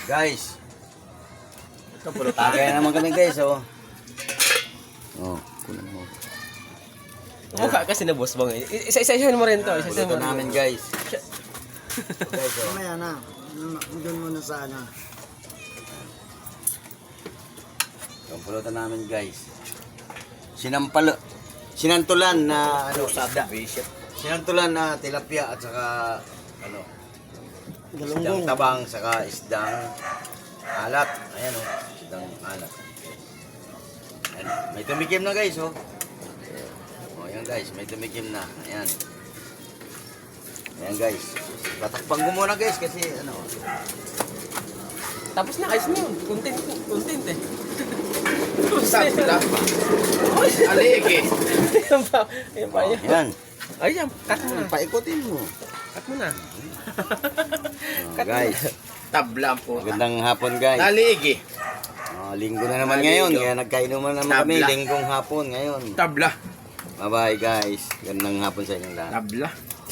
Guys. Tagay naman kami guys, oh. Oh, kunan mo. Mukha kasi na boss bang. Isa-isahin mo rin to. Isa-isahin mo Pulutan namin guys. Guys, oh. Mamaya na. Doon muna sa ano. Yung pulutan namin guys. Sinantulan na ano, isda. Sinantulan na tilapia at saka ano, isdang Galunggong. tabang saka isdang alat. Ayan oh, isdang alat. Ayan. May tumikim na guys oh. Oh, ayan guys, may tumikim na. Ayan. Ayan guys. Tatakpan ko muna guys kasi ano. Tapos na, ayos na yun. Content eh. Sabi lang. Aligi. Ayan pa. Ayan pa. Oh, ayan. Ayan, cut mo na. Paikutin mo. Cut mo na. Oh, guys, Tabla po. magandang hapon guys. Aligi. Oh, linggo na naman ngayon. Kaya nagkainuman naman kami. Tabla. Linggong hapon ngayon. Tabla. Bye-bye guys. Gandang hapon sa inyong lahat. Tabla.